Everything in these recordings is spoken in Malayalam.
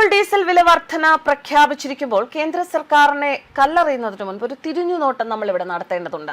പെട്രോൾ ഡീസൽ വില വർധന പ്രഖ്യാപിച്ചിരിക്കുമ്പോൾ കേന്ദ്ര സർക്കാരിനെ കല്ലെറിയുന്നതിന് മുൻപ് ഒരു തിരിഞ്ഞുനോട്ടം നമ്മൾ ഇവിടെ നടത്തേണ്ടതുണ്ട്.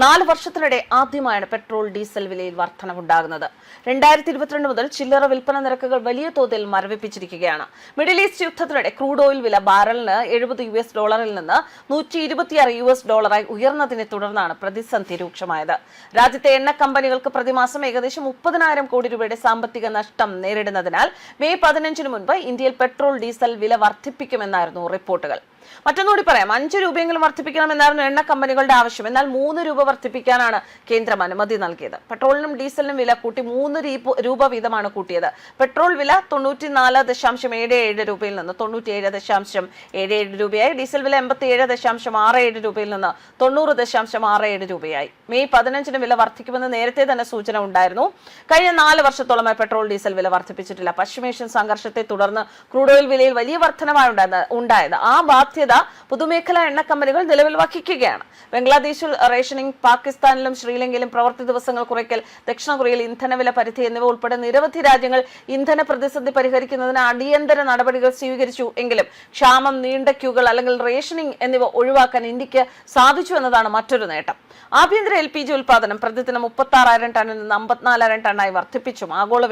4 വർഷത്തിനിടെ ആദ്യമായാണ് പെട്രോൾ ഡീസൽ വിലയിൽ വർധനവുണ്ടാകുന്നത്. 2022 മുതൽ ചില്ലറ വിൽപ്പന നിരക്കുകൾ വലിയ തോതിൽ മരവിപ്പിച്ചിരിക്കുകയാണ്. മിഡിൽ ഈസ്റ്റ് യുദ്ധത്തിനിടെ ക്രൂഡ് ഓയിൽ വില ബാരലിന് $70 നിന്ന് $126 ഉയർന്നതിനെ തുടർന്നാണ് പ്രതിസന്ധി രൂക്ഷമായത്. രാജ്യത്തെ എണ്ണ കമ്പനികൾക്ക് പ്രതിമാസം ഏകദേശം 30,000 കോടി രൂപയുടെ സാമ്പത്തിക നഷ്ടം നേരിടുന്നതിനാൽ മെയ് 15 മുൻപ് ഇന്ത്യയിൽ പെട്രോൾ ഡീസൽ വില വർദ്ധിപ്പിക്കുമെന്നായിരുന്നു റിപ്പോർട്ടുകൾ. മറ്റൊന്നുകൂടി പറയാം, 5 രൂപയെങ്കിലും വർദ്ധിപ്പിക്കണമെന്നായിരുന്നു എണ്ണ കമ്പനികളുടെ ആവശ്യം. എന്നാൽ 3 രൂപ വർദ്ധിപ്പിക്കാനാണ് കേന്ദ്രം അനുമതി നൽകിയത്. പെട്രോളിനും ഡീസലിനും വില കൂട്ടി 3 രൂപ വീതമാണ് കൂട്ടിയത്. പെട്രോൾ വില 94.77 രൂപയിൽ നിന്ന് 97.77 രൂപയായി. ഡീസൽ വില 87.67 രൂപയിൽ നിന്ന് 90.67 രൂപയായി. മെയ് 15 വില വർദ്ധിക്കുമെന്ന് നേരത്തെ തന്നെ സൂചന ഉണ്ടായിരുന്നു. കഴിഞ്ഞ 4 വർഷത്തോളമായി പെട്രോൾ ഡീസൽ വില വർദ്ധിപ്പിച്ചിട്ടില്ല. പശ്ചിമേഷ്യൻ സംഘർഷത്തെ തുടർന്ന് ക്രൂഡ് ഓയിൽ വിലയിൽ വലിയ വർധനമാണ് ഉണ്ടായത്. ആ ബാധ്യത പൊതുമേഖലാ എണ്ണ കമ്പനികൾ നിലവിൽ വഹിക്കുകയാണ്. ബംഗ്ലാദേശിൽ റേഷനിംഗ്, പാകിസ്ഥാനിലും ശ്രീലങ്കയിലും പ്രവൃത്തി ദിവസങ്ങൾ കുറയ്ക്കൽ, ദക്ഷിണ കൊറിയയിൽ ഇന്ധനവില പരിധി എന്നിവ ഉൾപ്പെടെ നിരവധി രാജ്യങ്ങൾ ഇന്ധന പ്രതിസന്ധി പരിഹരിക്കുന്നതിന് അടിയന്തര നടപടികൾ സ്വീകരിച്ചു. എങ്കിലും ക്ഷാമം, നീണ്ട ക്യൂകൾ അല്ലെങ്കിൽ റേഷനിംഗ് എന്നിവ ഒഴിവാക്കാൻ ഇന്ത്യക്ക് സാധിച്ചു എന്നതാണ് മറ്റൊരു നേട്ടം. ആഭ്യന്തര LPG ഉൽപാദനം പ്രതിദിനം 36,000 ടണ്ണിൽ നിന്ന് 54,000 ടണ്ണായി വർദ്ധിപ്പിച്ചും ആഗോള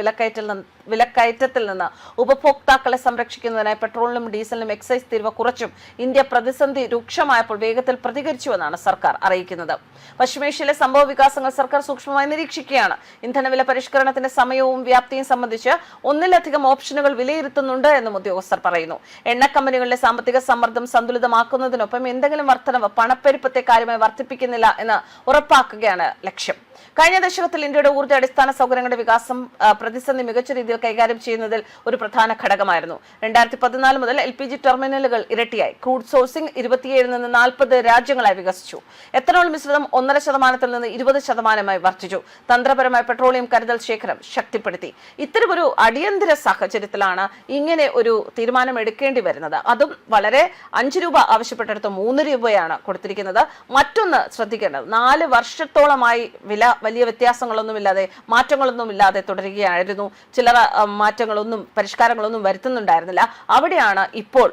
വിലക്കയറ്റത്തിൽ നിന്ന് ഉപഭോക്താക്കളെ സംരക്ഷിക്കുന്നതിനായി പെട്രോളിനും ഡീസലിനും എക്സൈസ് തീരുവ കുറച്ചും ഇന്ത്യ പ്രതിസന്ധി രൂക്ഷമായപ്പോൾ വേഗത്തിൽ പ്രതികരിച്ചുവെന്നാണ് സർക്കാർ അറിയിക്കുന്നത്. പശ്ചിമേഷ്യയിലെ സംഭവ വികാസങ്ങൾ സർക്കാർ സൂക്ഷ്മമായി നിരീക്ഷിക്കുകയാണ്. ഇന്ധനവില പരിഷ്കരണത്തിന്റെ സമയവും വ്യാപ്തിയും സംബന്ധിച്ച് ഒന്നിലധികം ഓപ്ഷനുകൾ വിലയിരുത്തുന്നുണ്ട് എന്നും ഉദ്യോഗസ്ഥർ പറയുന്നു. എണ്ണ കമ്പനികളിലെ സാമ്പത്തിക സമ്മർദ്ദം സന്തുലിതമാക്കുന്നതിനൊപ്പം എന്തെങ്കിലും വർധനവ് പണപ്പെരുപ്പത്തെ കാര്യമായി വർദ്ധിപ്പിക്കുന്നില്ല എന്ന് ഉറപ്പാക്കുകയാണ് ലക്ഷ്യം. കഴിഞ്ഞ ദശകത്തിൽ ഇന്ത്യയുടെ ഊർജ്ജ അടിസ്ഥാന സൗകര്യങ്ങളുടെ വികാസം പ്രതിസന്ധി മികച്ച രീതിയിൽ കൈകാര്യം ചെയ്യുന്നതിൽ ഒരു പ്രധാന ഘടകമായിരുന്നു. 2014 മുതൽ LPG ടെർമിനലുകൾ ഇരട്ടിയായി. ക്രൂഡ് സോഴ്സിംഗ് 27 നിന്ന് 40 രാജ്യങ്ങളായി വികസിച്ചു. എത്തനോൾ മിശ്രിതം 1.5% നിന്ന് 20% വർദ്ധിച്ചു. തന്ത്രപരമായ പെട്രോളിയം കരുതൽ ശേഖരം ശക്തിപ്പെടുത്തി. ഇത്തരമൊരു അടിയന്തര സാഹചര്യത്തിലാണ് ഇങ്ങനെ ഒരു തീരുമാനം എടുക്കേണ്ടി വരുന്നത്. അതും വളരെ 5 രൂപ ആവശ്യപ്പെട്ടെടുത്ത് 3 രൂപയാണ് കൊടുത്തിരിക്കുന്നത്. മറ്റൊന്ന് ശ്രദ്ധിക്കേണ്ടത്, 4 വർഷത്തോളമായി വില വലിയ വ്യത്യാസങ്ങളൊന്നുമില്ലാതെ, മാറ്റങ്ങളൊന്നുമില്ലാതെ തുടരുകയായിരുന്നു. ചില്ലറ മാറ്റങ്ങളൊന്നും, പരിഷ്കാരങ്ങളൊന്നും വരുത്തുന്നുണ്ടായിരുന്നില്ല. അവിടെയാണ് ഇപ്പോൾ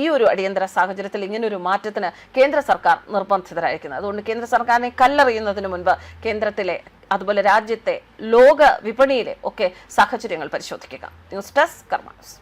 ഈ ഒരു അടിയന്തര സാഹചര്യത്തിൽ ഇങ്ങനൊരു മാറ്റത്തിന് കേന്ദ്ര സർക്കാർ നിർബന്ധിതരായിരിക്കുന്നത്. അതുകൊണ്ട് കേന്ദ്ര സർക്കാരിനെ കല്ലെറിയുന്നതിന് മുൻപ് കേന്ദ്രത്തിലെ അതുപോലെ രാജ്യത്തെ ലോക വിപണിയിലെ ഒക്കെ സാഹചര്യങ്ങൾ പരിശോധിക്കുക. ന്യൂസ് ഡെസ്ക് കർമ്മ ന്യൂസ്.